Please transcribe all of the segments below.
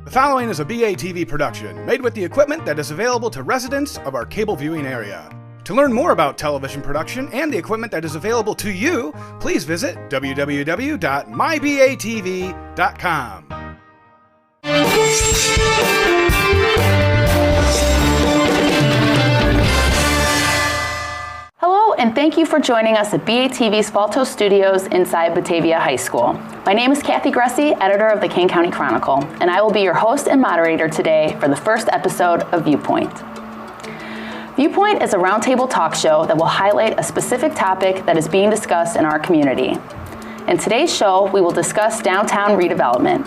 The following is a BATV production, made with the equipment that is available to residents of our cable viewing area. To learn more about television production and the equipment that is available to you, please visit www.mybatv.com. Hello, and thank you for joining us at BATV's Falto Studios inside Batavia High School. My name is Kathy Gressy, editor of the Kane County Chronicle, and I will be your host and moderator today for the first episode of Viewpoint. Viewpoint is a roundtable talk show that will highlight a specific topic that is being discussed in our community. In today's show, we will discuss downtown redevelopment.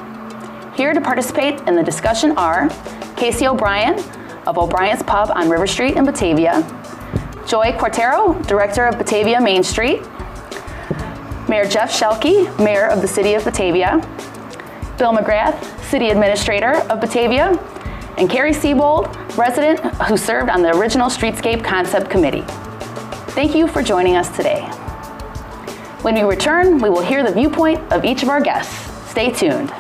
Here to participate in the discussion are Casey O'Brien of O'Brien's Pub on River Street in Batavia, Joy Quartero, Director of Batavia Main Street, Mayor Jeff Schelke, Mayor of the City of Batavia, Bill McGrath, City Administrator of Batavia, and Carrie Siebold, resident who served on the original Streetscape Concept Committee. Thank you for joining us today. When we return, we will hear the viewpoint of each of our guests. Stay tuned.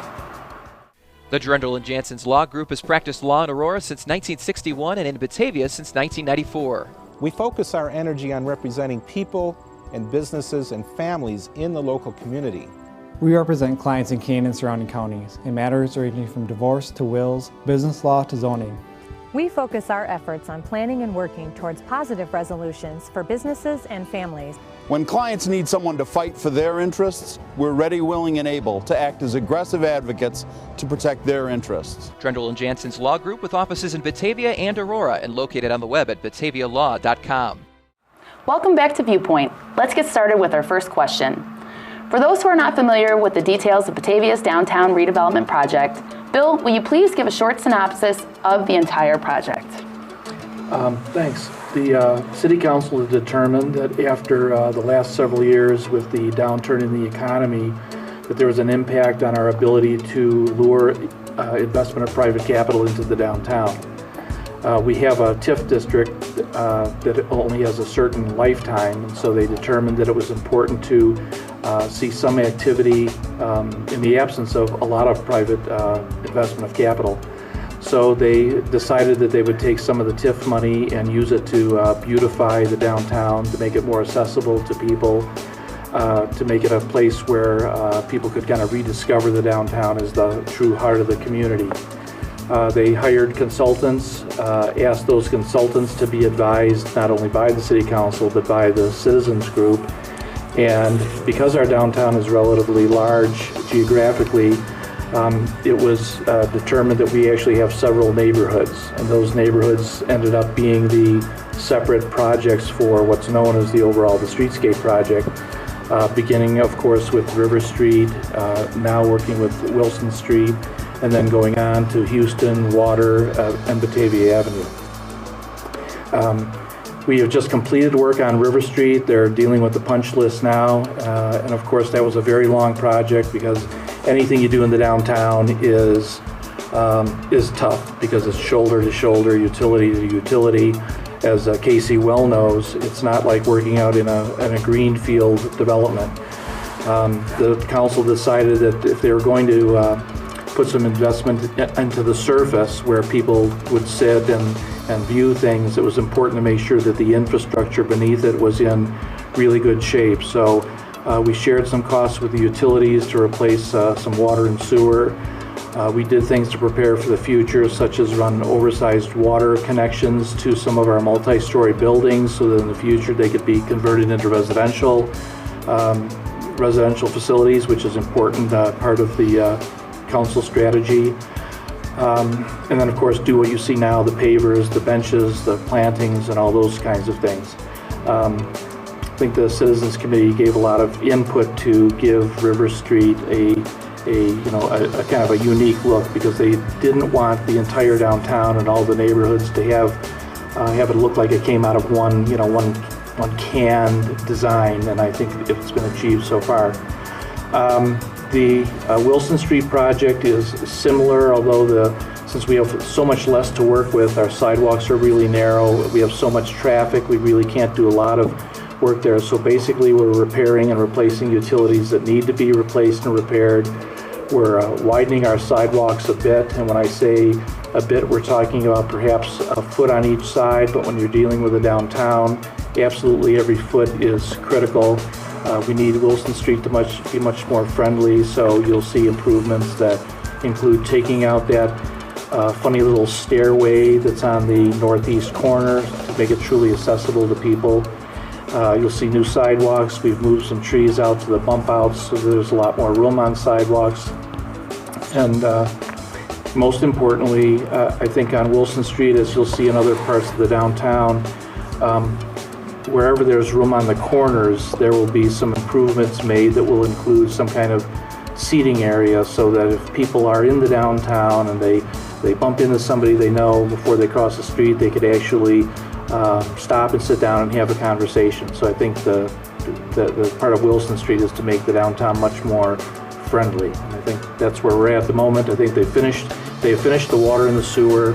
The Drendel and Jansen's Law Group has practiced law in Aurora since 1961 and in Batavia since 1994. We focus our energy on representing people and businesses and families in the local community. We represent clients in Kane and surrounding counties in matters ranging from divorce to wills, business law to zoning. We focus our efforts on planning and working towards positive resolutions for businesses and families. When clients need someone to fight for their interests, we're ready, willing, and able to act as aggressive advocates to protect their interests. Drendel and Jansen's Law Group with offices in Batavia and Aurora and located on the web at batavialaw.com. Welcome back to Viewpoint. Let's get started with our first question. For those who are not familiar with the details of Batavia's downtown redevelopment project, Bill, will you please give a short synopsis of the entire project? Thanks. The City Council has determined that after the last several years with the downturn in the economy, that there was an impact on our ability to lure investment of private capital into the downtown. We have a TIF district that only has a certain lifetime, and so they determined that it was important to see some activity in the absence of a lot of private investment of capital. So they decided that they would take some of the TIF money and use it to beautify the downtown, to make it more accessible to people, to make it a place where people could kind of rediscover the downtown as the true heart of the community. They hired consultants, asked those consultants to be advised not only by the City Council but by the citizens group. And because our downtown is relatively large geographically, it was determined that we actually have several neighborhoods, and those neighborhoods ended up being the separate projects for what's known as the Streetscape project, beginning of course with River Street, now working with Wilson Street, and then going on to Houston, Water, and Batavia Avenue. We have just completed work on River Street. They're dealing with the punch list now, and of course that was a very long project because anything you do in the downtown is tough because it's shoulder to shoulder, utility to utility. As Casey well knows, it's not like working out in a greenfield development. The council decided that if they were going to put some investment into the surface where people would sit and view things, it was important to make sure that the infrastructure beneath it was in really good shape. So we shared some costs with the utilities to replace some water and sewer. We did things to prepare for the future, such as run oversized water connections to some of our multi-story buildings so that in the future they could be converted into residential facilities, which is important part of the council strategy. And then of course do what you see now, the pavers, the benches, the plantings, and all those kinds of things. I think the Citizens Committee gave a lot of input to give River Street a kind of a unique look because they didn't want the entire downtown and all the neighborhoods to have it look like it came out of one canned design, and I think it's been achieved so far. The Wilson Street project is similar, although since we have so much less to work with, our sidewalks are really narrow, we have so much traffic, we really can't do a lot of work there. So basically we're repairing and replacing utilities that need to be replaced and repaired. We're widening our sidewalks a bit, and when I say a bit, we're talking about perhaps a foot on each side, but when you're dealing with a downtown, absolutely every foot is critical. We need Wilson Street to be much more friendly, so you'll see improvements that include taking out that funny little stairway that's on the northeast corner to make it truly accessible to people. You'll see new sidewalks. We've moved some trees out to the bump outs, so there's a lot more room on sidewalks. And most importantly, I think on Wilson Street, as you'll see in other parts of the downtown, wherever there's room on the corners, there will be some improvements made that will include some kind of seating area, so that if people are in the downtown and they bump into somebody they know before they cross the street, they could actually stop and sit down and have a conversation. So I think the part of Wilson Street is to make the downtown much more friendly. And I think that's where we're at the moment. I think they've finished the water and the sewer.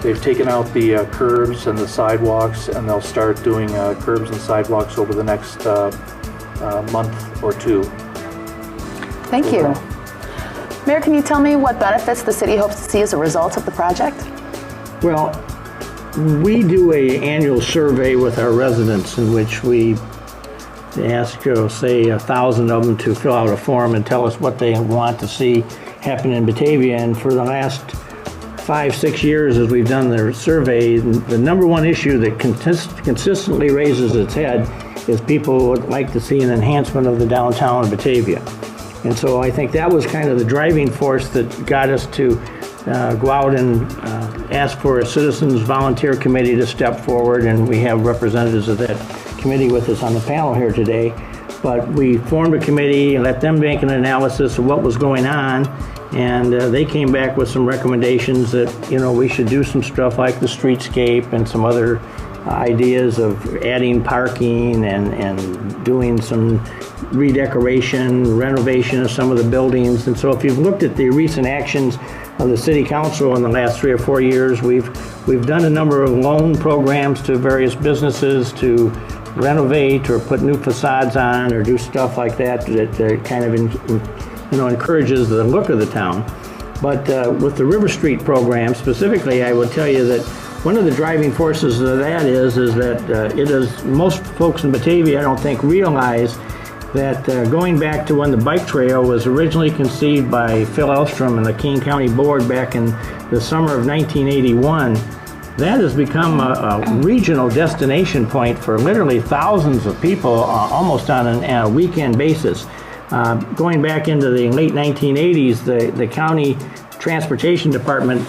They've taken out the curbs and the sidewalks, and they'll start doing curbs and sidewalks over the next month or two. Thank you. Mayor, can you tell me what benefits the city hopes to see as a result of the project? Well, we do an annual survey with our residents in which we ask, say, 1,000 of them to fill out a form and tell us what they want to see happen in Batavia. And for the last 5-6 years, as we've done the survey, the number one issue that consistently raises its head is people would like to see an enhancement of the downtown of Batavia. And so I think that was kind of the driving force that got us to go out and ask for a citizens volunteer committee to step forward, and we have representatives of that committee with us on the panel here today. But we formed a committee and let them make an analysis of what was going on, and they came back with some recommendations that, you know, we should do some stuff like the streetscape and some other ideas of adding parking and doing some redecoration, renovation of some of the buildings. And so if you've looked at the recent actions of the City Council in the last 3 or 4 years, we've done a number of loan programs to various businesses to renovate or put new facades on or do stuff like that that kind of encourages the look of the town. But with the River Street program specifically, I would tell you that one of the driving forces of that is that it is, most folks in Batavia, I don't think, realize that going back to when the bike trail was originally conceived by Phil Elstrom and the King County Board back in the summer of 1981, that has become a regional destination point for literally thousands of people almost on a weekend basis. Going back into the late 1980s, the county transportation department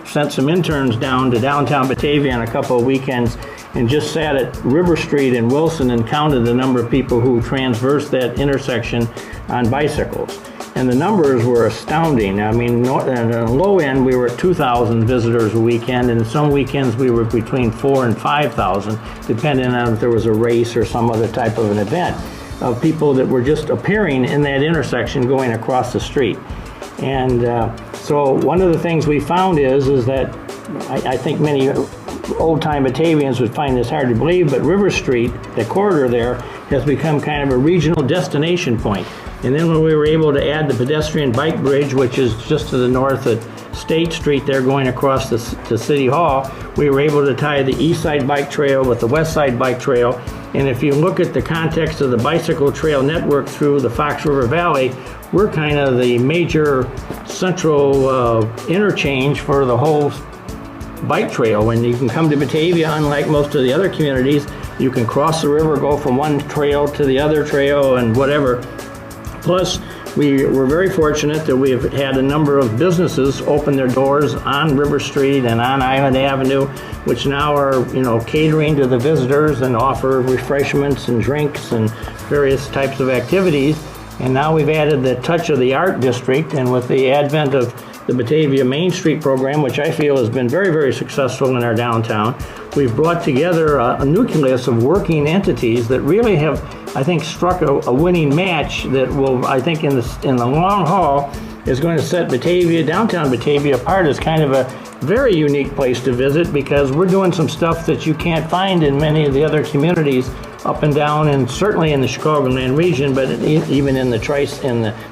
sent some interns down to downtown Batavia on a couple of weekends and just sat at River Street in Wilson and counted the number of people who transversed that intersection on bicycles. And the numbers were astounding. I mean, at the low end, we were at 2,000 visitors a weekend, and some weekends we were between 4,000 and 5,000, depending on if there was a race or some other type of an event, of people that were just appearing in that intersection going across the street. And so one of the things we found is that I think many old-time Batavians would find this hard to believe, but River Street, the corridor there, has become kind of a regional destination point. And then when we were able to add the pedestrian bike bridge, which is just to the north at State Street there going across to City Hall, we were able to tie the east side bike trail with the west side bike trail. And if you look at the context of the bicycle trail network through the Fox River Valley, we're kind of the major central interchange for the whole bike trail. When you can come to Batavia, unlike most of the other communities, you can cross the river, go from one trail to the other trail and whatever. Plus, we were very fortunate that we have had a number of businesses open their doors on River Street and on Island Avenue, which now are, catering to the visitors and offer refreshments and drinks and various types of activities. And now we've added the touch of the art district, and with the advent of the Batavia Main Street program, which I feel has been very, very successful in our downtown, we've brought together a nucleus of working entities that really have, I think, struck a winning match that will, I think, in the long haul, is going to set downtown Batavia apart as kind of a very unique place to visit, because we're doing some stuff that you can't find in many of the other communities up and down, and certainly in the Chicagoland region, but even in the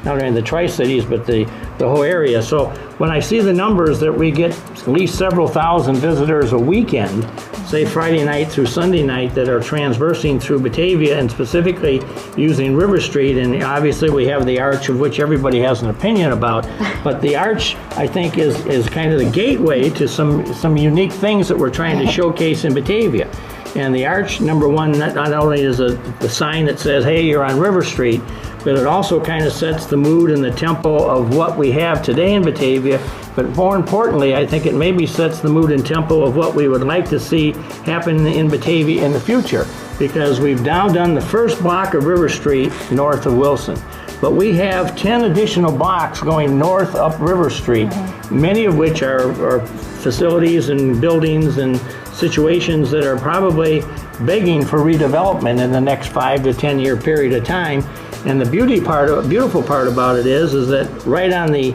not only in the Tri-Cities, but the whole area. So when I see the numbers that we get at least several thousand visitors a weekend, say Friday night through Sunday night, that are transversing through Batavia and specifically using River Street, and obviously we have the Arch, of which everybody has an opinion about, but the Arch, I think, is kind of the gateway to some unique things that we're trying to showcase in Batavia. And the Arch, number one, not only is the sign that says, hey, you're on River Street, but it also kind of sets the mood and the tempo of what we have today in Batavia. But more importantly, I think it maybe sets the mood and tempo of what we would like to see happen in Batavia in the future. Because we've now done the first block of River Street north of Wilson. But we have 10 additional blocks going north up River Street, many of which are facilities and buildings and situations that are probably begging for redevelopment in the next 5 to 10 year period of time. And the beautiful part about it is that right on the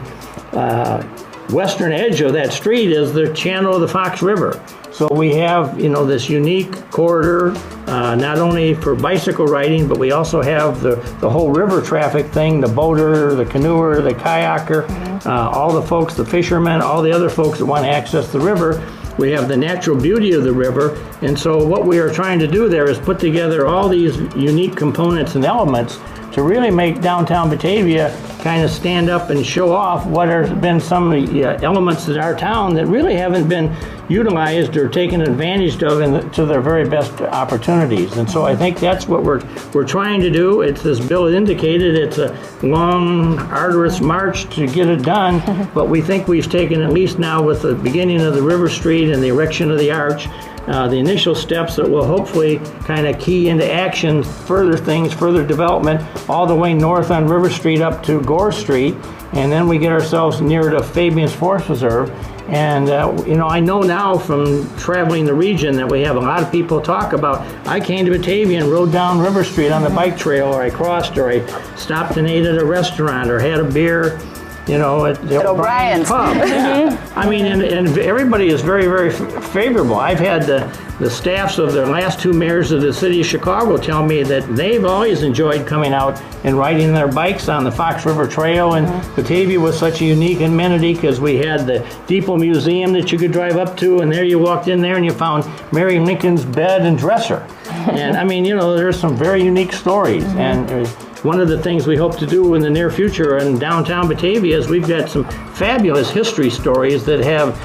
western edge of that street is the channel of the Fox River. So we have, this unique corridor, not only for bicycle riding, but we also have the whole river traffic thing, the boater, the canoeer, the kayaker, all the folks, the fishermen, all the other folks that want to access the river. We have the natural beauty of the river, and so what we are trying to do there is put together all these unique components and elements to really make downtown Batavia kind of stand up and show off what have been some of the elements in our town that really haven't been utilized or taken advantage of to their very best opportunities. And so I think that's what we're trying to do. It's, as Bill indicated, it's a long, arduous march to get it done, but we think we've taken, at least now with the beginning of the River Street and the erection of the Arch, the initial steps that will hopefully kind of key into action further things, further development, all the way north on River Street up to Gore Street, and then we get ourselves near to Fabian's Forest Reserve. And I know now from traveling the region that we have a lot of people talk about, I came to Batavia and rode down River Street on the bike trail, or I crossed, or I stopped and ate at a restaurant, or had a beer at the O'Brien's pub. Yeah. I mean, and everybody is very, very favorable. I've had the staffs of the last 2 mayors of the city of Chicago tell me that they've always enjoyed coming out and riding their bikes on the Fox River Trail, and Batavia was such a unique amenity because we had the Depot Museum that you could drive up to, and there you walked in there and you found Mary Lincoln's bed and dresser. And I mean, there's some very unique stories. And one of the things we hope to do in the near future in downtown Batavia is we've got some fabulous history stories that have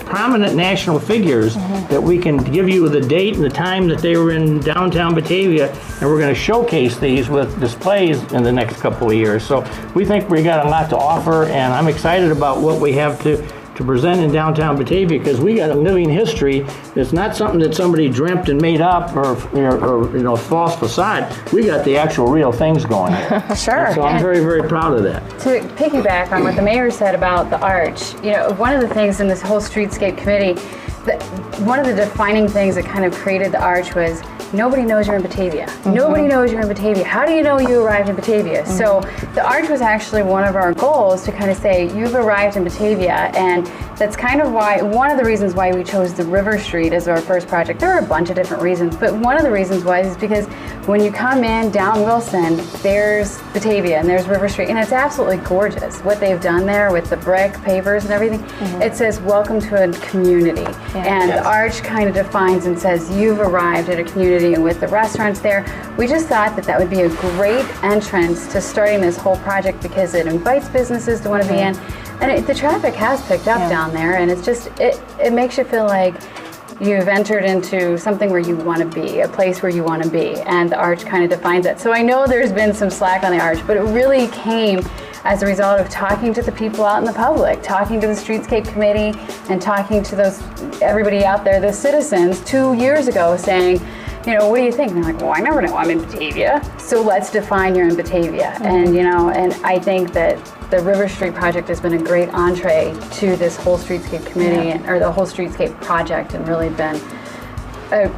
prominent national figures that we can give you the date and the time that they were in downtown Batavia, and we're going to showcase these with displays in the next couple of years. So we think we got a lot to offer, and I'm excited about what we have to present in downtown Batavia, because we got a living history. It's not something that somebody dreamt and made up or false facade. We got the actual real things going here. Sure. And so I'm very, very proud of that. To piggyback on what the mayor said about the Arch, one of the things in this whole streetscape committee, one of the defining things that kind of created the Arch was nobody knows you're in Batavia. Nobody knows you're in Batavia. How do you know you arrived in Batavia? So the Arch was actually one of our goals to kind of say, you've arrived in Batavia, and that's kind of one of the reasons why we chose the River Street as our first project. There are a bunch of different reasons, but one of the reasons why is because when you come in down Wilson, there's Batavia and there's River Street, and it's absolutely gorgeous. What they've done there with the brick pavers and everything, it says, welcome to a community. And the Arch kind of defines and says, you've arrived at a community. And with the restaurants there, we just thought that would be a great entrance to starting this whole project, because it invites businesses to want to be in. And the traffic has picked up down there, and it's just, it makes you feel like you've entered into something where you want to be, a place where you want to be. And the Arch kind of defines that. So I know there's been some slack on the Arch, but it really came as a result of talking to the people out in the public, talking to the Streetscape Committee, and talking to everybody out there, the citizens, 2 years ago, saying, what do you think? And they're like, well, I never know I'm in Batavia. So let's define you're in Batavia. And, and I think that the River Street project has been a great entree to this whole Streetscape Committee, or the whole Streetscape project, and really been a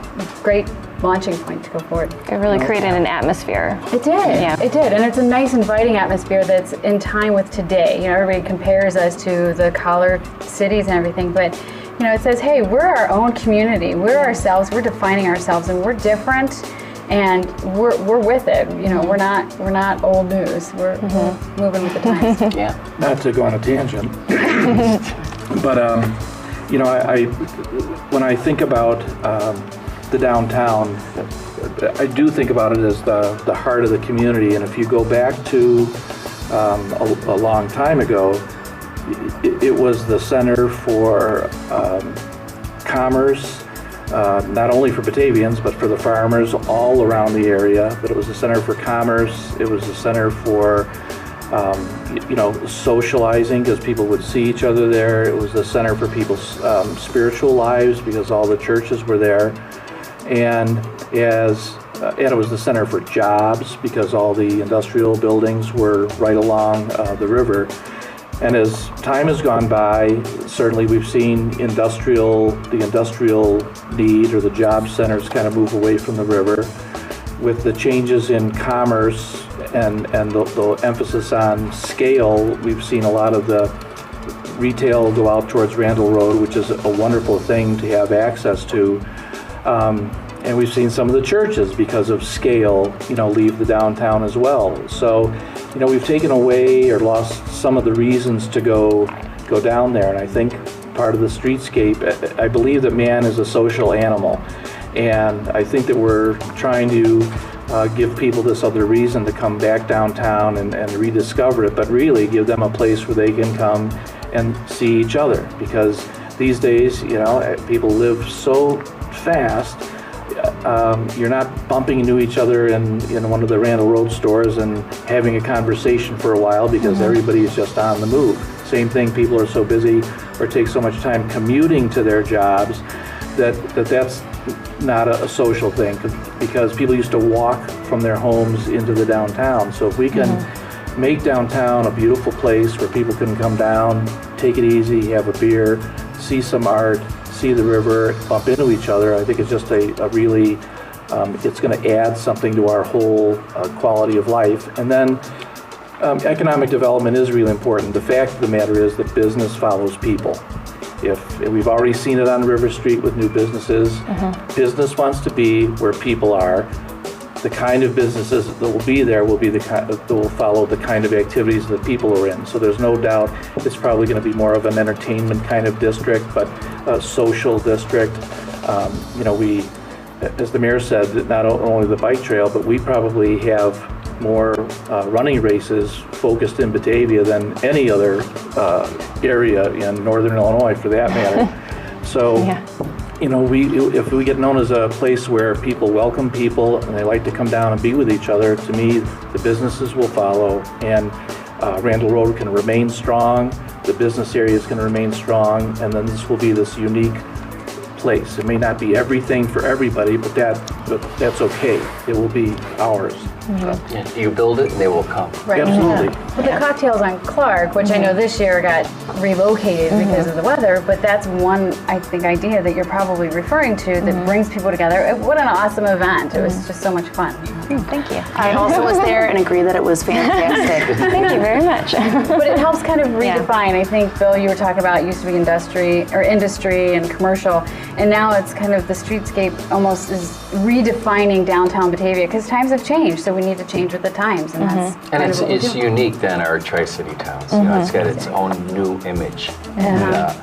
great launching point to go forward. It really created an atmosphere. It did. It did. And it's a nice, inviting atmosphere that's in time with today. Everybody compares us to the collar cities and everything, but it says, hey, we're our own community. We're ourselves. We're defining ourselves, and we're different. and we're with it. You know, we're not old news. We're moving with the times. Yeah. Not to go on a tangent, but you know, I when I think about the downtown, I do think about it as the heart of the community. And if you go back to a long time ago, it was the center for commerce, not only for Batavians, but for the farmers all around the area. But it was a center for commerce. It was a center for, you know, socializing, because people would see each other there. It was the center for people's spiritual lives, because all the churches were there. And it was the center for jobs, because all the industrial buildings were right along the river. And as time has gone by, certainly we've seen the industrial need, or the job centers, kind of move away from the river. With the changes in commerce and the emphasis on scale, we've seen a lot of the retail go out towards Randall Road, which is a wonderful thing to have access to. And we've seen some of the churches, because of scale, you know, leave the downtown as well. So, you know, we've taken away or lost some of the reasons to go down there. And I think part of the streetscape, I believe that man is a social animal. And I think that we're trying to give people this other reason to come back downtown and rediscover it, but really give them a place where they can come and see each other. Because these days, you know, people live so fast. You're not bumping into each other in one of the Randall Road stores and having a conversation for a while, because everybody is just on the move. Same thing, people are so busy or take so much time commuting to their jobs that's not a social thing, because people used to walk from their homes into the downtown. So if we can make downtown a beautiful place where people can come down, take it easy, have a beer, see some art, see the river, bump into each other, I think it's just a really, it's going to add something to our whole quality of life. And then economic development is really important. The fact of the matter is that business follows people. If we've already seen it on River Street with new businesses, business wants to be where people are. The kind of businesses that will be there will be the kind that will follow the kind of activities that people are in. So there's no doubt it's probably going to be more of an entertainment kind of district, but a social district. You know, we, as the mayor said, not only the bike trail, but we probably have more running races focused in Batavia than any other area in Northern Illinois, for that matter. So. Yeah. You know, if we get known as a place where people welcome people and they like to come down and be with each other, to me, the businesses will follow, and Randall Road can remain strong, the business areas can remain strong, and then this will be this unique place. It may not be everything for everybody, but that's okay. It will be ours. Yeah, you build it and they will come. Right. Absolutely. Yeah. But the cocktails on Clark, which I know this year got relocated because of the weather, but that's one, I think, idea that you're probably referring to that brings people together. What an awesome event. It was just so much fun. Thank you. I also was there and agree that it was fantastic. Thank you very much. But it helps kind of redefine. I think, Bill, you were talking about it used to be industry and commercial, and now it's kind of the streetscape almost is redefining downtown Batavia, because times have changed, so we need to change with the times, and that's and it's unique than our Tri-City towns. You know, it's got its own new image. And,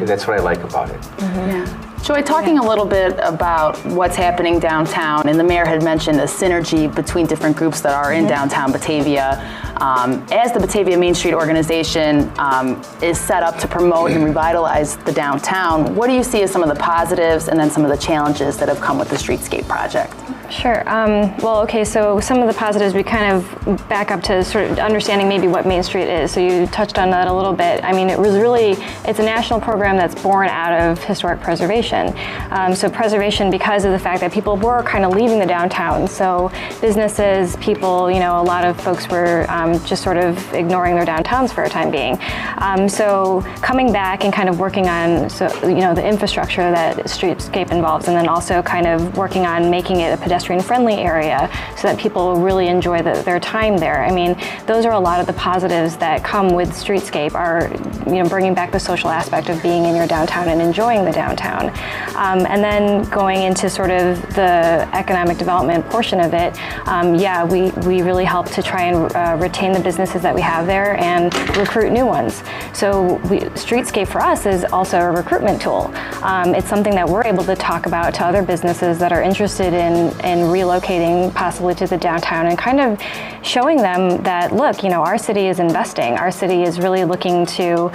that's what I like about it. Joy, talking a little bit about what's happening downtown, and the mayor had mentioned a synergy between different groups that are in downtown Batavia. As the Batavia Main Street organization is set up to promote and revitalize the downtown, what do you see as some of the positives and then some of the challenges that have come with the Streetscape project? Sure. Well, okay, so some of the positives, we kind of back up to sort of understanding maybe what Main Street is. So you touched on that a little bit. I mean, it's a national program that's born out of historic preservation. So preservation because of the fact that people were kind of leaving the downtown. So businesses, people, you know, a lot of folks were just sort of ignoring their downtowns for a time being. So coming back and kind of working on, the infrastructure that streetscape involves, and then also kind of working on making it a pedestrian-friendly area so that people really enjoy their time there. I mean, those are a lot of the positives that come with streetscape, are bringing back the social aspect of being in your downtown and enjoying the downtown. And then going into sort of the economic development portion of it, we really help to try and retain the businesses that we have there and recruit new ones. So streetscape for us is also a recruitment tool. It's something that we're able to talk about to other businesses that are interested in relocating possibly to the downtown, and kind of showing them that, look, our city is investing. Our city is really looking to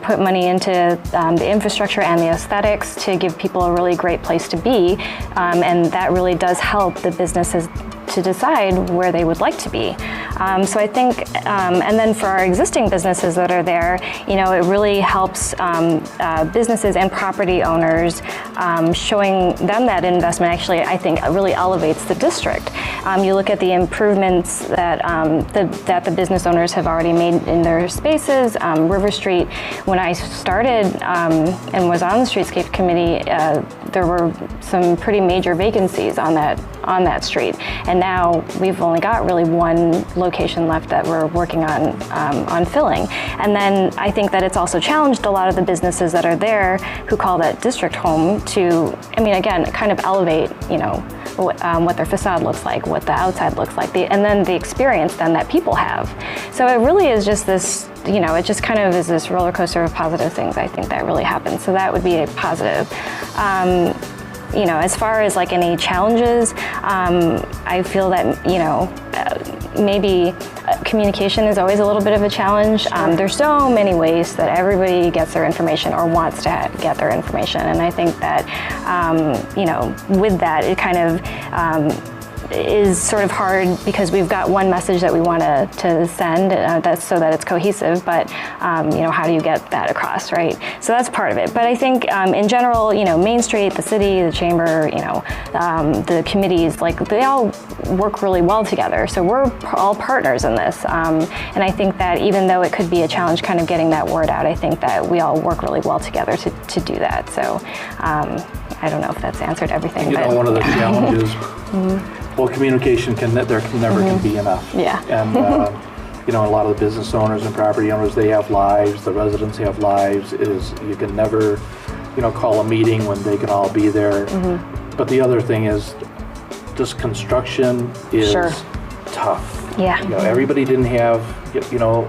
put money into the infrastructure and the aesthetics to give people a really great place to be, and that really does help the businesses to decide where they would like to be. So I think, and then for our existing businesses that are there, it really helps businesses and property owners, showing them that investment actually, I think, really elevates the district. You look at the improvements that that the business owners have already made in their spaces. River Street, when I started and was on the Streetscape Committee, there were some pretty major vacancies on that street, and now we've only got really one location left that we're working on filling. And then I think that it's also challenged a lot of the businesses that are there who call that district home to, again, kind of elevate, what their facade looks like, what the outside looks like, and then the experience then that people have. So it really is just this, it just kind of is this roller coaster of positive things, I think, that really happens. So that would be a positive. As far as like any challenges, I feel that, maybe communication is always a little bit of a challenge. There's so many ways that everybody gets their information or wants to get their information. And I think that, with that, it kind of, is sort of hard because we've got one message that we want to send that's so that it's cohesive, but how do you get that across, right? So that's part of it. But I think in general, Main Street, the city, the chamber, the committees, like they all work really well together. So we're all partners in this. And I think that even though it could be a challenge kind of getting that word out, I think that we all work really well together to do that. So I don't know if that's answered everything. One of the challenges, well, communication never can be enough. Yeah. And a lot of the business owners and property owners, they have lives. The residents have lives. You can never, call a meeting when they can all be there. But the other thing is, this construction is tough. Yeah. Everybody didn't have,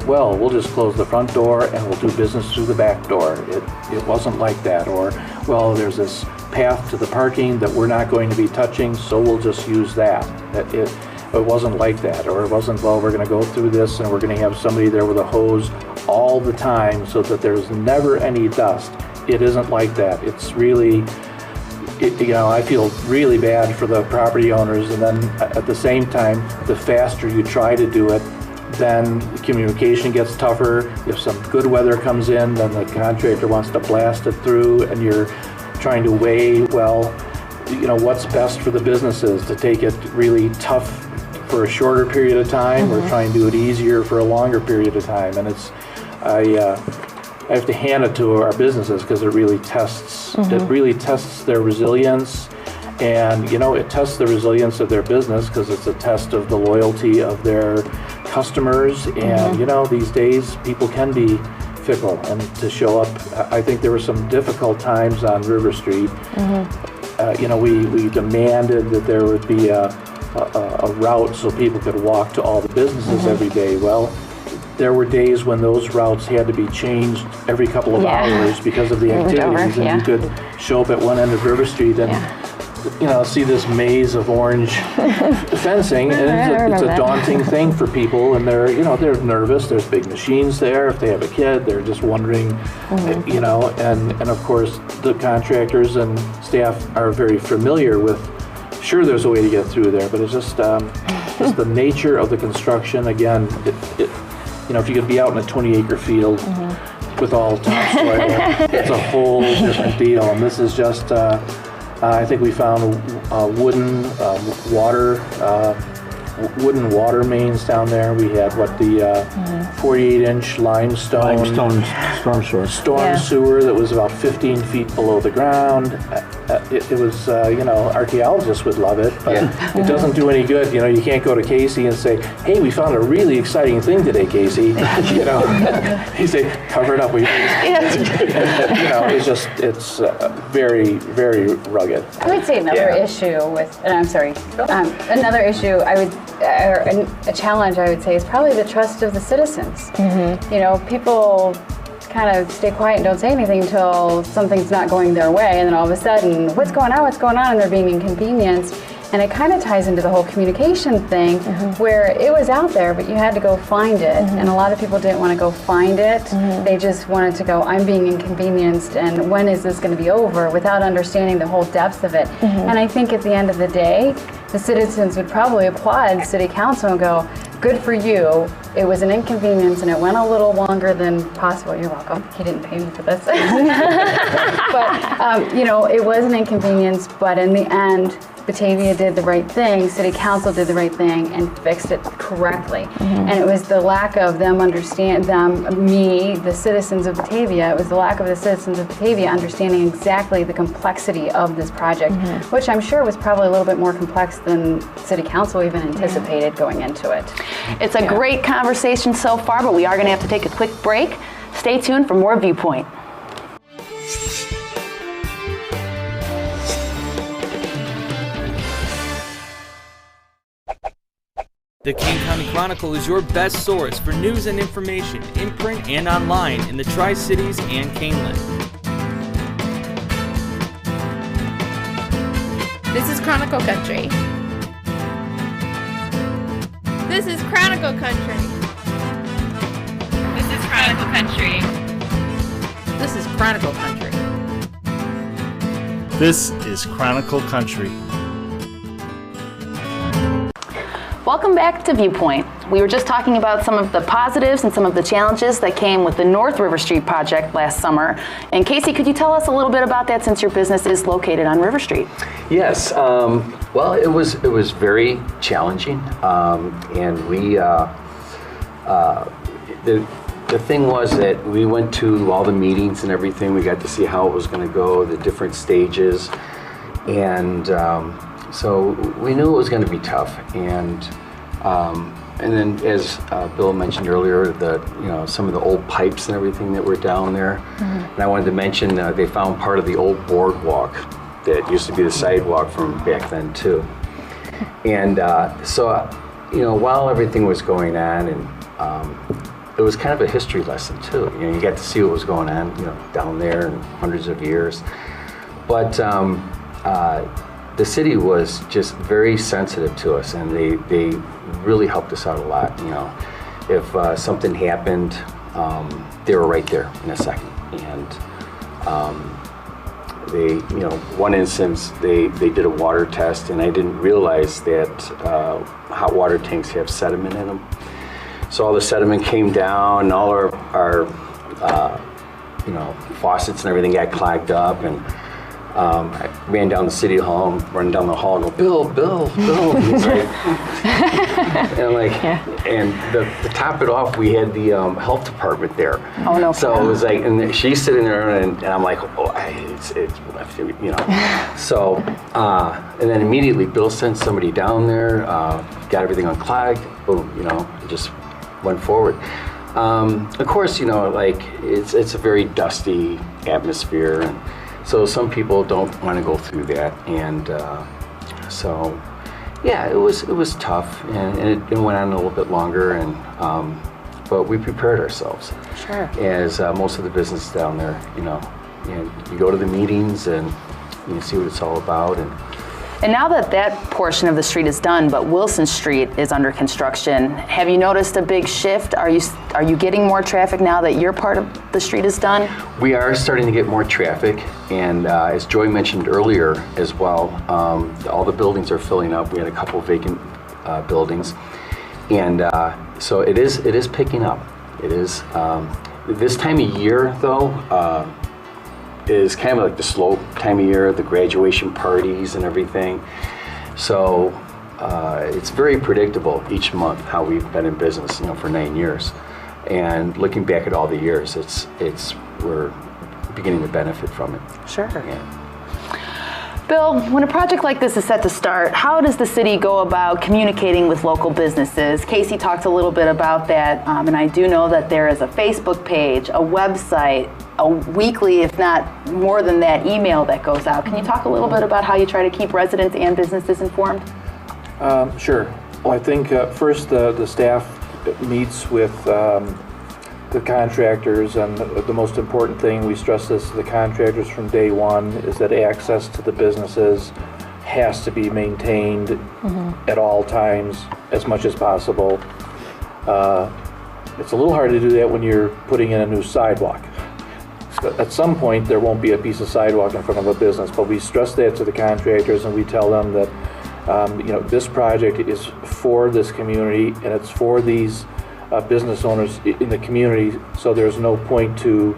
well, we'll just close the front door and we'll do business through the back door. It wasn't like that. Or, well, there's this path to the parking that we're not going to be touching, so we'll just use that. It wasn't like that. Or it wasn't, well, we're going to go through this and we're going to have somebody there with a hose all the time so that there's never any dust. It isn't like that. It's really, I feel really bad for the property owners, and then at the same time, the faster you try to do it, then the communication gets tougher. If some good weather comes in, then the contractor wants to blast it through, and you're trying to weigh, what's best for the businesses, to take it really tough for a shorter period of time, or try and do it easier for a longer period of time. And I have to hand it to our businesses because it really tests their resilience, and it tests the resilience of their business because it's a test of the loyalty of their customers. And these days people can be fickle, and to show up, I think there were some difficult times on River Street. We demanded that there would be a route so people could walk to all the businesses every day. Well, there were days when those routes had to be changed every couple of hours because of the activities, and you could show up at one end of River Street and see this maze of orange fencing, and it's a daunting thing for people, and they're nervous. There's big machines there. If they have a kid, they're just wondering, and of course the contractors and staff are very familiar with. Sure, there's a way to get through there, but it's just the nature of the construction. Again, if you could be out in a 20-acre field with all topsoil, it's a whole different deal. And this is just, I think we found wooden water wooden water mains down there. We had the 48-inch limestone storm sewer that was about 15 feet below the ground. It was, archaeologists would love it, but it doesn't do any good. You can't go to Casey and say, "Hey, we found a really exciting thing today, Casey." He say, "Cover it up, will you?" It's very, very rugged. I would say another issue with, and I'm sorry, another issue a challenge I would say is probably the trust of the citizens. People kind of stay quiet and don't say anything until something's not going their way, and then all of a sudden, what's going on, and they're being inconvenienced. And it kind of ties into the whole communication thing, where it was out there, but you had to go find it. And a lot of people didn't want to go find it. They just wanted to go, I'm being inconvenienced, and when is this going to be over, without understanding the whole depth of it. And I think at the end of the day, the citizens would probably applaud City Council and go, good for you. It was an inconvenience and it went a little longer than possible. You're welcome. He didn't pay me for this. But, it was an inconvenience, but in the end, Batavia did the right thing, City Council did the right thing, and fixed it correctly. And it was the lack of the citizens of Batavia, it was the lack of the citizens of Batavia understanding exactly the complexity of this project, which I'm sure was probably a little bit more complex than City Council even anticipated going into it. It's a great conversation so far, but we are going to have to take a quick break. Stay tuned for more Viewpoint. The King County Chronicle is your best source for news and information in print and online in the Tri-Cities and Caneland. This is Chronicle Country. This is Chronicle Country. This is Chronicle Country. This is Chronicle Country. This is Chronicle Country. Welcome back to Viewpoint. We were just talking about some of the positives and some of the challenges that came with the North River Street project last summer. And Casey, could you tell us a little bit about that, since your business is located on River Street? Yes. Well, it was very challenging, and we the thing was that we went to all the meetings and everything. We got to see how it was going to go, the different stages, and so we knew it was going to be tough. And then, as Bill mentioned earlier, some of the old pipes and everything that were down there. And I wanted to mention they found part of the old boardwalk that used to be the sidewalk from back then too. And so, while everything was going on, and it was kind of a history lesson too. You got to see what was going on, down there in hundreds of years. But the city was just very sensitive to us, and they really helped us out a lot. If something happened, they were right there in a second. And they, one instance, they did a water test, and I didn't realize that hot water tanks have sediment in them. So all the sediment came down, and all our faucets and everything got clogged up, and I ran down the city hall, running down the hall, and go, Bill. And he's like, and to top it off, we had the health department there. Oh no! So it was like, and she's sitting there, and I'm like, So, and then immediately Bill sent somebody down there, got everything unclogged. Boom, just went forward. Of course, it's a very dusty atmosphere, and so some people don't want to go through that, and so yeah, it was tough, and it went on a little bit longer, and but we prepared ourselves. Sure. As most of the business down there, and you go to the meetings and you see what it's all about, And now that portion of the street is done, but Wilson Street is under construction, have you noticed a big shift? Are you getting more traffic now that your part of the street is done? We are starting to get more traffic, and as Joy mentioned earlier as well, all the buildings are filling up. We had a couple vacant buildings, and so it is picking up. It is this time of year though. Is kind of like the slow time of year, the graduation parties and everything. So it's very predictable each month how we've been in business, for 9 years. And looking back at all the years, we're beginning to benefit from it. Sure. Yeah. Bill, when a project like this is set to start, how does the city go about communicating with local businesses? Casey talked a little bit about that, and I do know that there is a Facebook page, a website, a weekly, if not more than that, email that goes out. Can you talk a little bit about how you try to keep residents and businesses informed? Sure. Well, I think first the staff meets with the contractors, and the most important thing, we stress this to the contractors from day one, is that access to the businesses has to be maintained at all times as much as possible. It's a little hard to do that when you're putting in a new sidewalk. So at some point there won't be a piece of sidewalk in front of a business, but we stress that to the contractors, and we tell them that this project is for this community, and it's for these business owners in the community, so there's no point to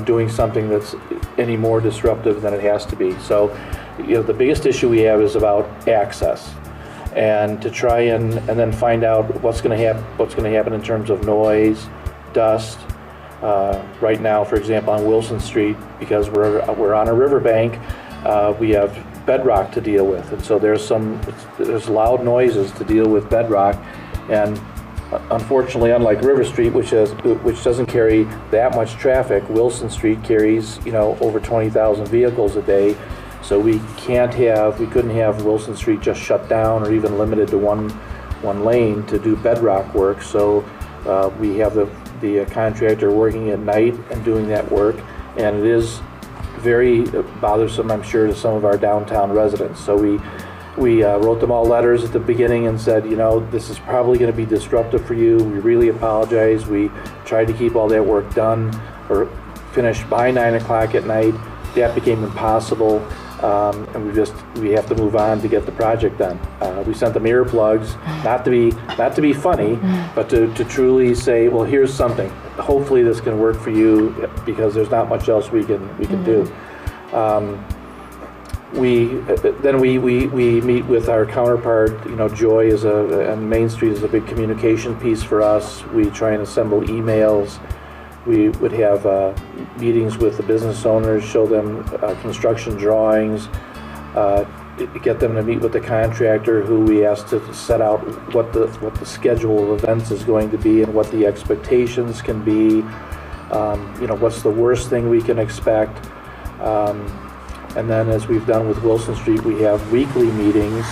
doing something that's any more disruptive than it has to be. So, the biggest issue we have is about access, and to try and then find out what's going to happen in terms of noise, dust. Right now, for example, on Wilson Street, because we're on a riverbank, we have bedrock to deal with, and so there's loud noises to deal with bedrock, and unfortunately, unlike River Street, which doesn't carry that much traffic, Wilson Street carries over 20,000 vehicles a day. So we couldn't have Wilson Street just shut down or even limited to one lane to do bedrock work. So we have the contractor working at night and doing that work, and it is very bothersome, I'm sure, to some of our downtown residents. So we wrote them all letters at the beginning and said, this is probably going to be disruptive for you. We really apologize. We tried to keep all that work done or finished by 9 o'clock at night. That became impossible, and we have to move on to get the project done. We sent them earplugs, not to be funny, but to truly say, well, here's something. Hopefully this can work for you, because there's not much else we can do. We meet with our counterpart. Joy and Main Street is a big communication piece for us. We try and assemble emails. We would have meetings with the business owners, show them construction drawings, get them to meet with the contractor, who we ask to set out what the schedule of events is going to be and what the expectations can be. What's the worst thing we can expect. And then, as we've done with Wilson Street, we have weekly meetings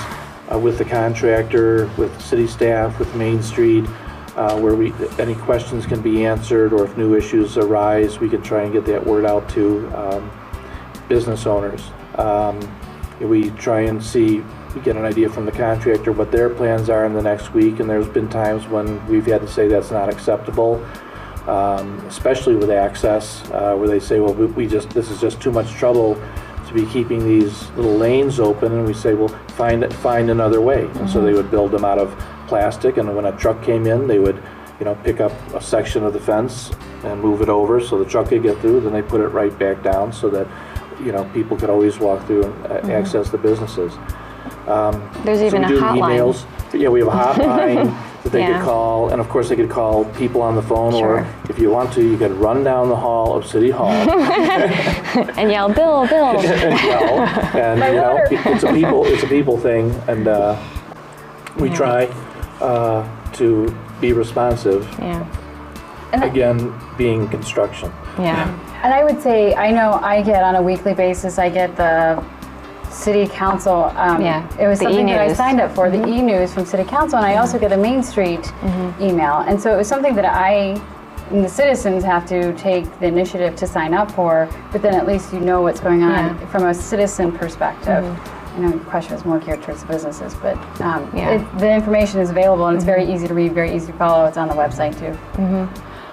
with the contractor, with city staff, with Main Street, where any questions can be answered, or if new issues arise, we can try and get that word out to business owners. We try and get an idea from the contractor what their plans are in the next week, and there's been times when we've had to say that's not acceptable, especially with access, where they say, well, this is just too much trouble to be keeping these little lanes open, and we say, well, find another way. And so they would build them out of plastic, and when a truck came in, they would pick up a section of the fence and move it over so the truck could get through. Then they put it right back down so that people could always walk through and access the businesses. There's even a hotline. Emails. Yeah, we have a hotline that they could call, and of course they could call people on the phone, or if you want to, you could run down the hall of City Hall and yell, Bill, Bill. and yell, and it's a people thing, and we try to be responsive. Yeah. Again, being construction. Yeah. And I would say, I know I get on a weekly basis, I get the City Council, it was something that I signed up for, the e-news from City Council, and I also get a Main Street email. And so it was something that I and the citizens have to take the initiative to sign up for, but then at least what's going on from a citizen perspective. The question is more geared towards the businesses, but the information is available, and it's very easy to read, very easy to follow. It's on the website too.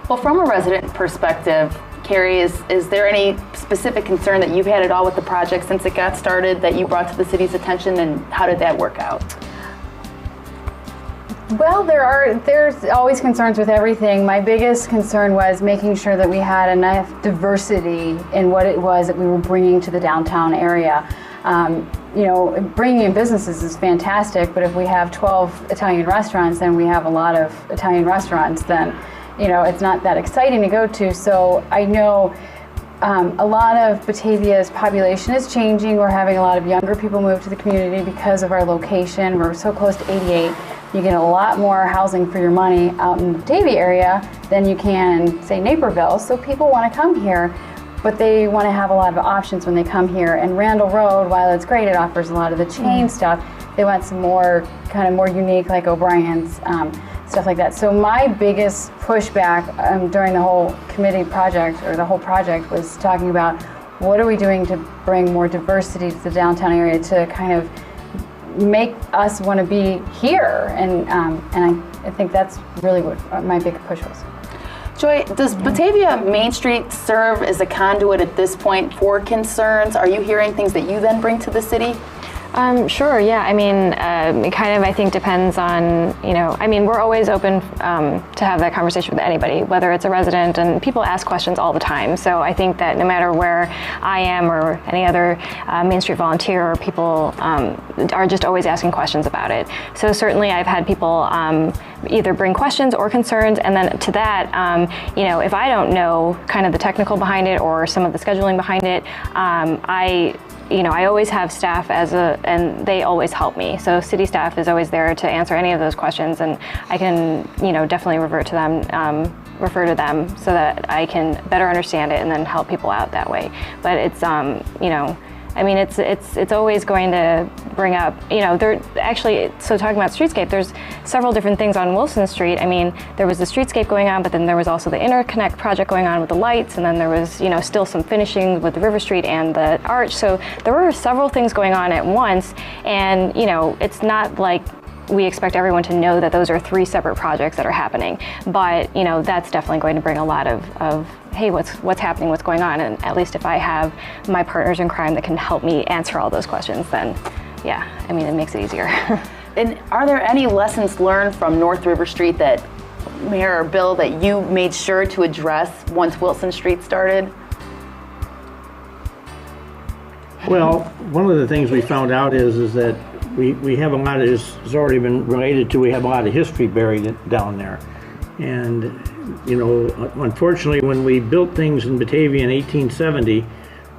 Well, from a resident perspective, Carrie, is there any specific concern that you've had at all with the project since it got started that you brought to the city's attention, and how did that work out? Well, there's always concerns with everything. My biggest concern was making sure that we had enough diversity in what it was that we were bringing to the downtown area. you know, bringing in businesses is fantastic, but if we have 12 Italian restaurants and we have a lot of Italian restaurants, then, you know, it's not that exciting to go to. So I know a lot of Batavia's population is changing. We're having a lot of younger people move to the community because of our location. We're so close to 88. You get a lot more housing for your money out in the Batavia area than you can in, say, Naperville. So people want to come here, but they want to have a lot of options when they come here. And Randall Road, while it's great, it offers a lot of the chain stuff. They want some more, kind of more unique, like O'Brien's, stuff like that. So my biggest pushback during the whole committee project, or the whole project, was talking about what are we doing to bring more diversity to the downtown area to kind of make us want to be here. And I think that's really what my big push was. Joy, does Batavia Main Street serve as a conduit at this point for concerns? Are you hearing things that you then bring to the city? Sure, yeah. I mean, it kind of, I think, depends on, you know, I mean, we're always open to have that conversation with anybody, whether it's a resident, and people ask questions all the time. So I think that no matter where I am or any other Main Street volunteer, people are just always asking questions about it. So certainly I've had people either bring questions or concerns, and then to that, you know, if I don't know kind of the technical behind it or some of the scheduling behind it, I always have staff and they always help me. So city staff is always there to answer any of those questions, and I can, you know, definitely refer to them so that I can better understand it and then help people out that way. But it's, you know, I mean, it's always going to bring up, you know, so talking about streetscape, there's several different things on Wilson Street. I mean, there was the streetscape going on, but then there was also the interconnect project going on with the lights, and then there was, you know, still some finishing with the River Street and the arch. So there were several things going on at once, and, you know, it's not like we expect everyone to know that those are 3 separate projects that are happening. But, you know, that's definitely going to bring a lot of hey, what's happening, what's going on? And at least if I have my partners in crime that can help me answer all those questions, then yeah, I mean, it makes it easier. And are there any lessons learned from North River Street that, Mayor or Bill, that you made sure to address once Wilson Street started? Well, one of the things we found out is that we have a lot of, it's already been related to, we have a lot of history buried down there. And, you know, unfortunately, when we built things in Batavia in 1870,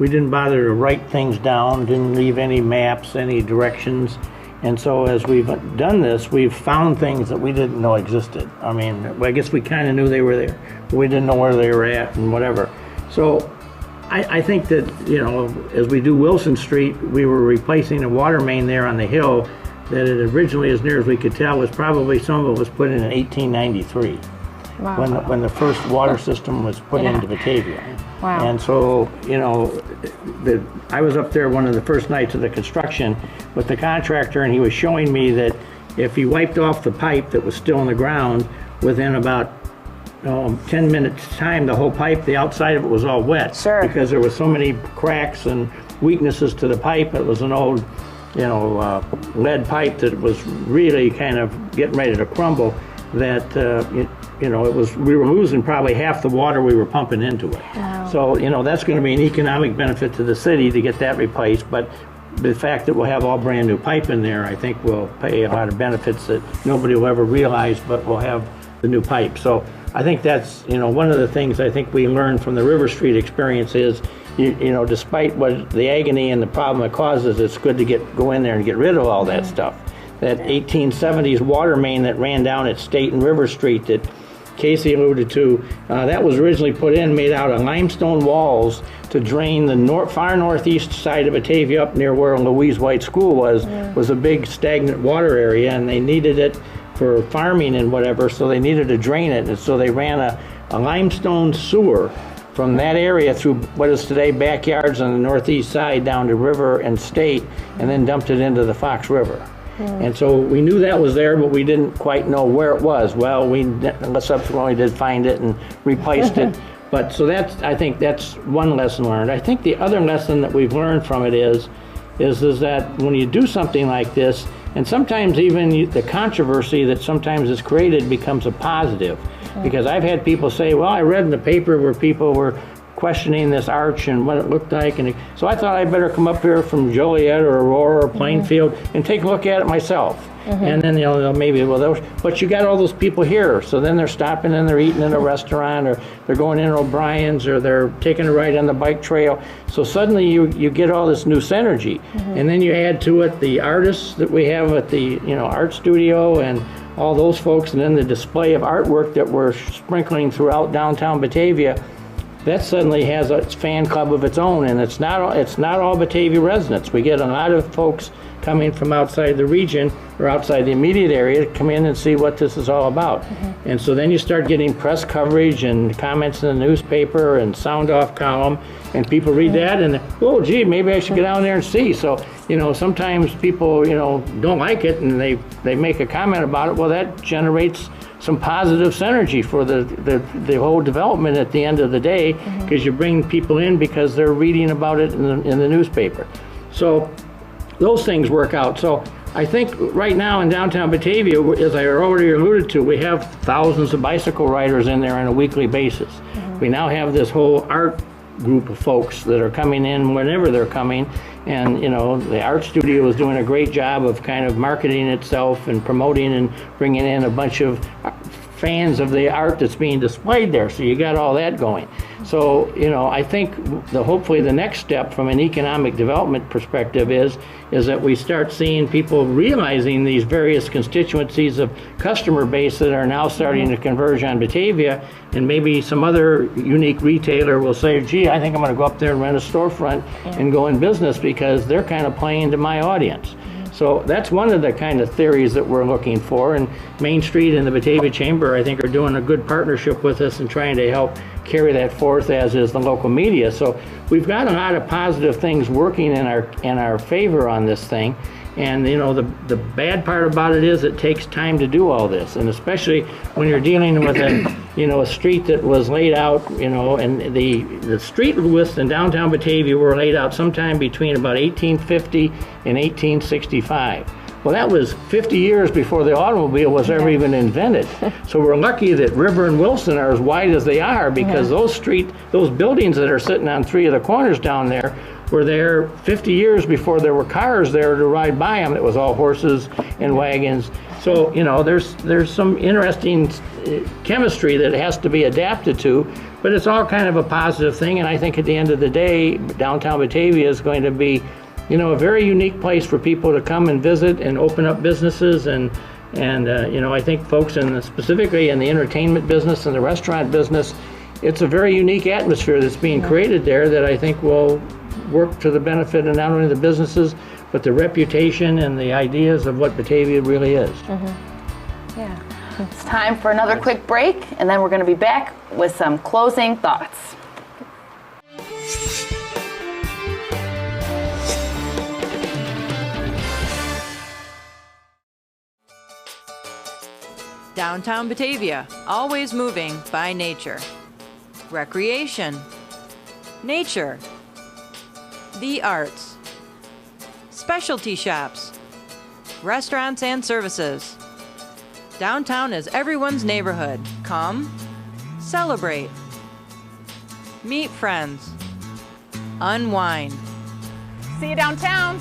we didn't bother to write things down, didn't leave any maps, any directions. And so as we've done this, we've found things that we didn't know existed. I mean, I guess we kind of knew they were there, but we didn't know where they were at and whatever. So I think that, you know, as we do Wilson Street, we were replacing a water main there on the hill that it originally, as near as we could tell, was probably, some of it was put in 1893. Wow. When the first water system was put into Batavia. Wow. And so, you know, I was up there one of the first nights of the construction with the contractor, and he was showing me that if he wiped off the pipe that was still in the ground, within about 10 minutes time, the whole pipe, the outside of it was all wet. Sure. Because there were so many cracks and weaknesses to the pipe. It was an old, you know, lead pipe that was really kind of getting ready to crumble, that you know, we were losing probably half the water we were pumping into it. Wow. So, you know, that's going to be an economic benefit to the city to get that replaced, but the fact that we'll have all brand new pipe in there, I think will pay a lot of benefits that nobody will ever realize, but we'll have the new pipe. So I think that's, you know, one of the things I think we learned from the River Street experience is, you know, despite what the agony and the problem it causes, it's good to go in there and get rid of all that stuff. That 1870s water main that ran down at State and River Street that Casey alluded to, that was originally put in, made out of limestone walls to drain the far northeast side of Batavia up near where Louise White School was a big stagnant water area, and they needed it for farming and whatever, so they needed to drain it, and so they ran a limestone sewer from that area through what is today backyards on the northeast side down to River and State, and then dumped it into the Fox River. And so we knew that was there, but we didn't quite know where it was. Well, we subsequently did find it and replaced it. But so I think that's one lesson learned. I think the other lesson that we've learned from it is that when you do something like this, and sometimes even the controversy that sometimes is created becomes a positive. Because I've had people say, well, I read in the paper where people were questioning this arch and what it looked like. And so I thought I'd better come up here from Joliet or Aurora or Plainfield and take a look at it myself. And then maybe, but you got all those people here, so then they're stopping and they're eating in a restaurant, or they're going in O'Brien's, or they're taking a ride on the bike trail. So suddenly you get all this new synergy, and then you add to it the artists that we have at the art studio and all those folks, and then the display of artwork that we're sprinkling throughout downtown Batavia. That suddenly has its fan club of its own, and it's not all Batavia residents. We get a lot of folks coming from outside the region or outside the immediate area to come in and see what this is all about. And so then you start getting press coverage and comments in the newspaper and sound off column, and people read that and, oh gee, maybe I should get down there and see. So sometimes people don't like it and they make a comment about it. Well, that generates some positive synergy for the whole development at the end of the day, because you bring people in because they're reading about it in the newspaper. So those things work out. So I think right now in downtown Batavia, as I already alluded to, we have thousands of bicycle riders in there on a weekly basis. We now have this whole art group of folks that are coming in whenever they're coming, and the art studio is doing a great job of kind of marketing itself and promoting and bringing in a bunch of fans of the art that's being displayed there. So you got all that going. So I think hopefully the next step from an economic development perspective is that we start seeing people realizing these various constituencies of customer base that are now starting to converge on Batavia, and maybe some other unique retailer will say, gee, I think I'm going to go up there and rent a storefront and go in business because they're kind of playing to my audience. So that's one of the kind of theories that we're looking for, and Main Street and the Batavia Chamber, I think, are doing a good partnership with us and trying to help carry that forth, as is the local media. So we've got a lot of positive things working in our favor on this thing. And the bad part about it is it takes time to do all this, and especially when you're dealing with a street that was laid out, and the street lists in downtown Batavia were laid out sometime between about 1850 and 1865. Well, that was 50 years before the automobile was ever even invented. So we're lucky that River and Wilson are as wide as they are, because those buildings that are sitting on three of the corners down there were there 50 years before there were cars there to ride by them. It was all horses and wagons. So there's some interesting chemistry that has to be adapted to, but it's all kind of a positive thing. And I think at the end of the day, downtown Batavia is going to be a very unique place for people to come and visit and open up businesses, and I think folks specifically in the entertainment business and the restaurant business, it's a very unique atmosphere that's being created there that I think will work to the benefit of not only the businesses, but the reputation and the ideas of what Batavia really is. Yeah. It's time for another quick break, and then we're going to be back with some closing thoughts. Downtown Batavia, always moving by nature. Recreation. Nature. The arts. Specialty shops. Restaurants and services. Downtown is everyone's neighborhood. Come, celebrate. Meet friends. Unwind. See you downtown.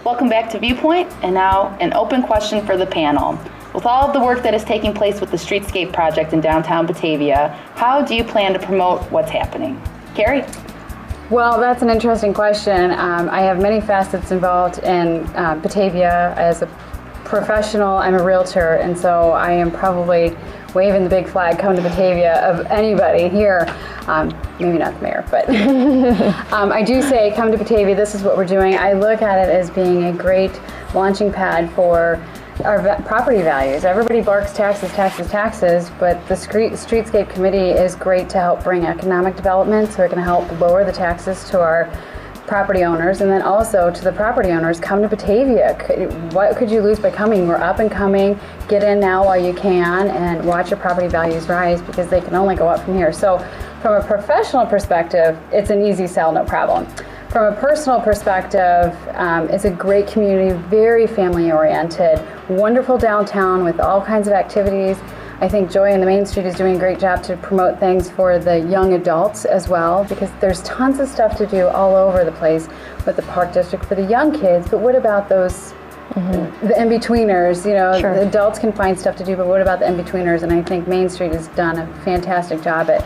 Welcome back to Viewpoint, and now an open question for the panel. With all of the work that is taking place with the Streetscape project in downtown Batavia, how do you plan to promote what's happening? Carrie? Well, that's an interesting question. I have many facets involved in Batavia as a professional. I'm a realtor, and so I am probably waving the big flag, come to Batavia, of anybody here. Maybe not the mayor, but I do say come to Batavia, this is what we're doing. I look at it as being a great launching pad for our property values. Everybody barks taxes, taxes, taxes, but the Streetscape Committee is great to help bring economic development, so it can help lower the taxes to our property owners, and then also to the property owners, come to Batavia. What could you lose by coming? We're up and coming. Get in now while you can and watch your property values rise, because they can only go up from here. So from a professional perspective, it's an easy sell, no problem. From a personal perspective, it's a great community, very family oriented, wonderful downtown with all kinds of activities. I think Joy and the Main Street is doing a great job to promote things for the young adults as well, because there's tons of stuff to do all over the place with the Park District for the young kids, but what about those the in-betweeners? You know, the adults can find stuff to do, but what about the in-betweeners? And I think Main Street has done a fantastic job at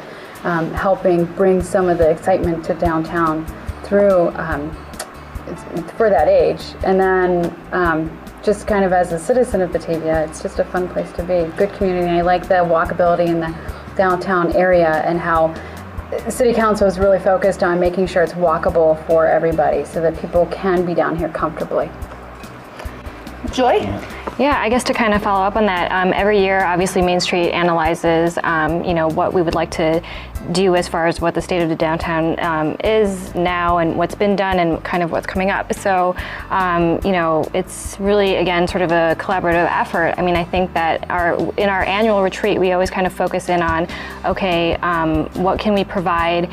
helping bring some of the excitement to downtown through for that age. And then just kind of as a citizen of Batavia, it's just a fun place to be. Good community. I like the walkability in the downtown area and how City Council is really focused on making sure it's walkable for everybody so that people can be down here comfortably. Joy? Yeah, I guess to kind of follow up on that, every year, obviously, Main Street analyzes, what we would like to do as far as what the state of the downtown is now and what's been done and kind of what's coming up. So, it's really, again, sort of a collaborative effort. I mean, I think that in our annual retreat, we always kind of focus in on, okay, what can we provide?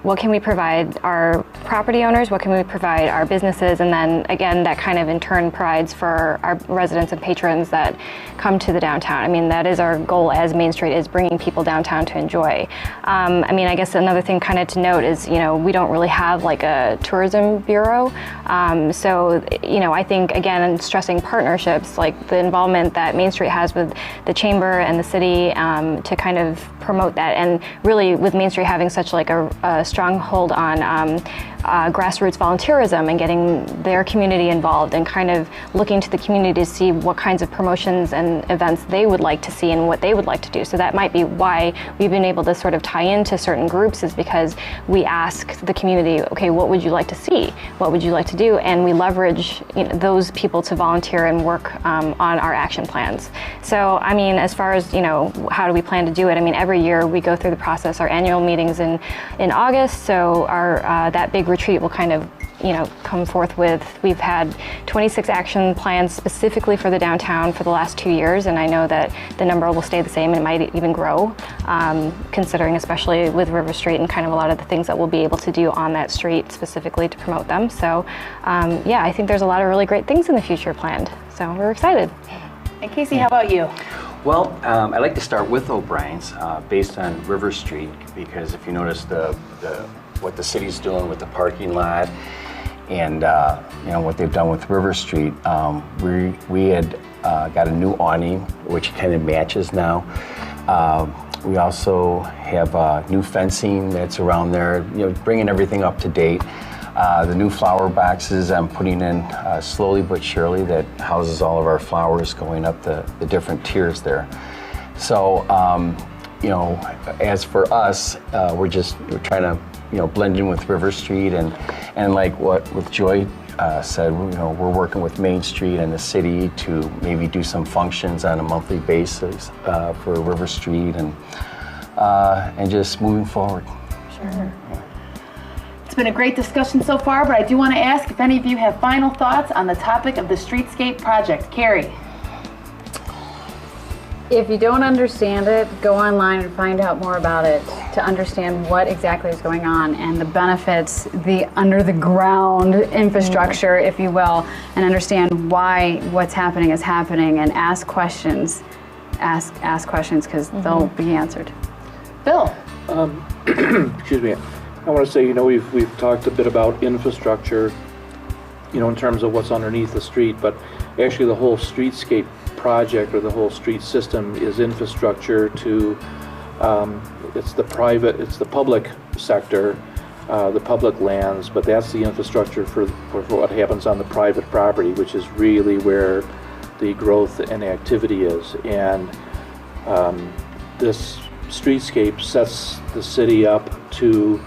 What can we provide our property owners? What can we provide our businesses? And then again, that kind of in turn provides for our residents and patrons that come to the downtown. I mean, that is our goal as Main Street, is bringing people downtown to enjoy. I guess another thing kind of to note is, we don't really have like a tourism bureau. I think, again, stressing partnerships, like the involvement that Main Street has with the Chamber and the city to kind of promote that. And really with Main Street having such like a strong hold on grassroots volunteerism and getting their community involved and kind of looking to the community to see what kinds of promotions and events they would like to see and what they would like to do. So that might be why we've been able to sort of tie into certain groups, is because we ask the community, okay, what would you like to see? What would you like to do? And we leverage those people to volunteer and work on our action plans. So, as far as, how do we plan to do it? Every year we go through the process. Our annual meetings in August, so our that big retreat will kind of come forth with, we've had 26 action plans specifically for the downtown for the last 2 years, and I know that the number will stay the same and it might even grow, considering especially with River Street and kind of a lot of the things that we'll be able to do on that street specifically to promote them. So I think there's a lot of really great things in the future planned, so we're excited. And Casey, how about you? Well, I'd like to start with O'Brien's based on River Street, because if you notice what the city's doing with the parking lot and what they've done with River Street, we had got a new awning which kind of matches now. We also have new fencing that's around there, bringing everything up to date. The new flower boxes I'm putting in slowly but surely, that houses all of our flowers going up the different tiers there. So, as for us, we're trying to, blend in with River Street, and like what with Joy said, we're working with Main Street and the city to maybe do some functions on a monthly basis for River Street and just moving forward. Sure. Yeah. It's been a great discussion so far, but I do want to ask if any of you have final thoughts on the topic of the streetscape project. Carrie? If you don't understand it, go online and find out more about it to understand what exactly is going on and the benefits, the under the ground infrastructure, if you will, and understand why what's happening is happening, and ask questions. Ask questions, because they'll be answered. Bill? Excuse me. I want to say, we've talked a bit about infrastructure, in terms of what's underneath the street, but actually the whole streetscape project or the whole street system is infrastructure to, it's the public sector, the public lands, but that's the infrastructure for what happens on the private property, which is really where the growth and activity is. And this streetscape sets the city up to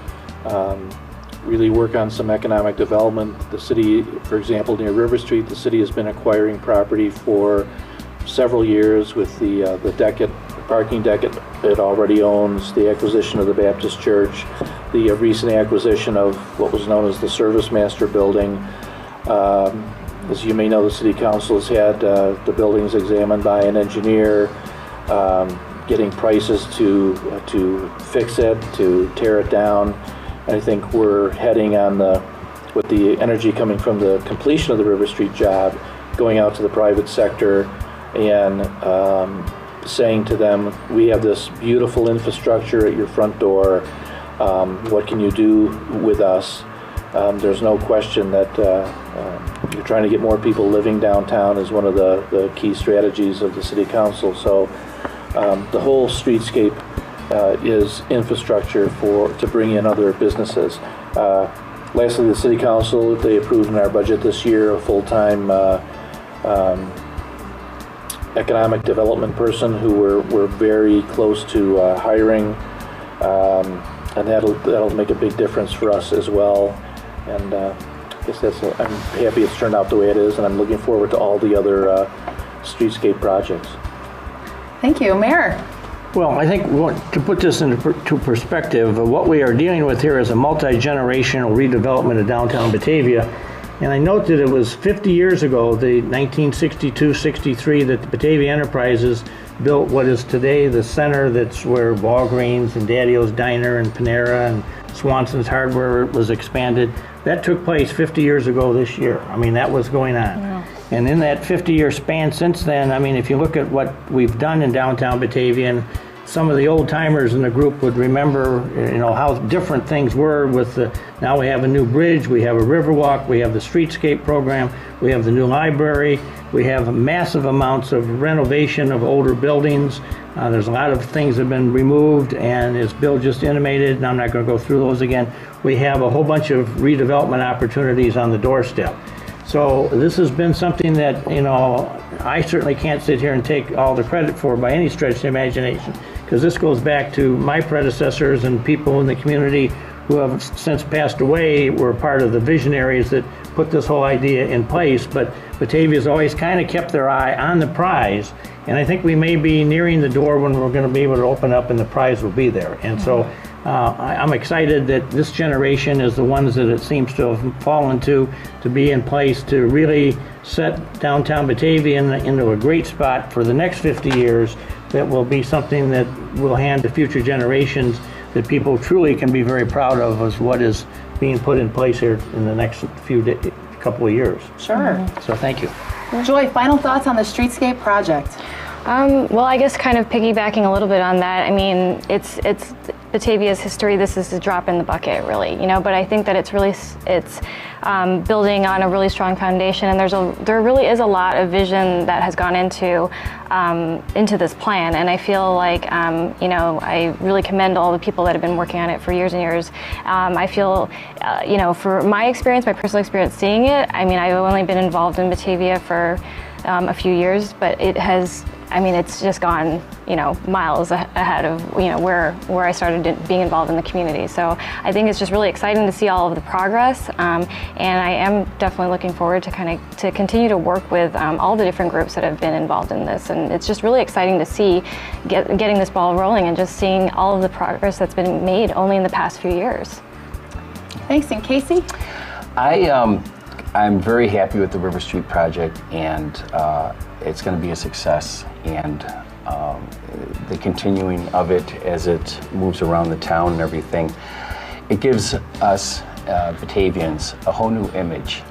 really work on some economic development. The city, for example, near River Street, the city has been acquiring property for several years with the parking deck it already owns, the acquisition of the Baptist Church, the recent acquisition of what was known as the Service Master Building. As you may know, the City Council has had the buildings examined by an engineer, getting prices to fix it, to tear it down. I think we're heading on with the energy coming from the completion of the River Street job, going out to the private sector and saying to them, we have this beautiful infrastructure at your front door. What can you do with us? There's no question that you're trying to get more people living downtown is one of the key strategies of the City Council. So the whole streetscape is infrastructure to bring in other businesses. Lastly, the City Council, they approved in our budget this year a full-time economic development person who we're very close to hiring, and that'll make a big difference for us as well. And I guess I'm happy it's turned out the way it is, and I'm looking forward to all the other streetscape projects. Thank you. Mayor? Well, I think to put this into perspective, what we are dealing with here is a multi-generational redevelopment of downtown Batavia. And I note that it was 50 years ago, the 1962-63, that the Batavia Enterprises built what is today the center that's where Walgreens and Daddy-O's Diner and Panera and Swanson's Hardware was expanded. That took place 50 years ago this year. I mean, that was going on. Yeah. And in that 50-year span since then, I mean, if you look at what we've done in downtown Batavia, and some of the old timers in the group would remember, you know, how different things were with now we have a new bridge, we have a Riverwalk, we have the streetscape program, we have the new library, we have massive amounts of renovation of older buildings. There's a lot of things that have been removed, and as Bill just intimated, and I'm not going to go through those again, we have a whole bunch of redevelopment opportunities on the doorstep. So this has been something that, you know, I certainly can't sit here and take all the credit for by any stretch of the imagination, because this goes back to my predecessors and people in the community who have since passed away were part of the visionaries that put this whole idea in place. But Batavia's always kind of kept their eye on the prize, and I think we may be nearing the door when we're going to be able to open up and the prize will be there. And so I'm excited that this generation is the ones that it seems to have fallen to be in place to really set downtown Batavia into a great spot for the next 50 years that will be something that will hand to future generations that people truly can be very proud of as what is being put in place here in the next couple of years. Sure. So thank you. Joy, final thoughts on the streetscape project? Well, I guess kind of piggybacking a little bit on that. I mean, it's Batavia's history. This is a drop in the bucket, really, you know. But I think that it's building on a really strong foundation, and there really is a lot of vision that has gone into this plan. And I feel like you know, I really commend all the people that have been working on it for years and years. I feel you know, for my experience, my personal experience seeing it. I mean, I've only been involved in Batavia for a few years, but it has. I mean, it's just gone, you know, miles ahead of, you know, where I started being involved in the community. So I think it's just really exciting to see all of the progress, and I am definitely looking forward to to continue to work with all the different groups that have been involved in this. And it's just really exciting to see getting this ball rolling and just seeing all of the progress that's been made only in the past few years. Thanks. And Casey? I'm very happy with the River Street project, and it's going to be a success, and the continuing of it as it moves around the town and everything, it gives us Batavians a whole new image.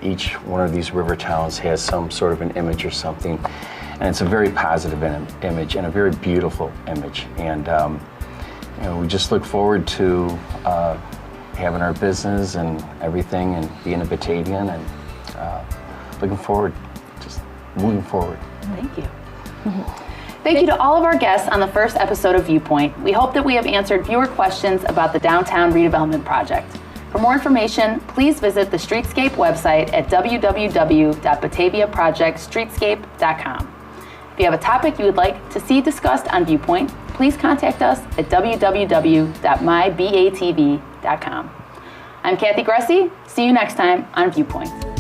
Each one of these river towns has some sort of an image or something, and it's a very positive image and a very beautiful image, and you know, we just look forward to having our business and everything and being a Batavian, and looking forward, just moving forward. Thank you. Thank you to all of our guests on the first episode of Viewpoint. We hope that we have answered viewer questions about the downtown redevelopment project. For more information, please visit the Streetscape website at www.bataviaprojectstreetscape.com. If you have a topic you would like to see discussed on Viewpoint, please contact us at www.mybatv.com. I'm Kathy Gressy. See you next time on Viewpoint.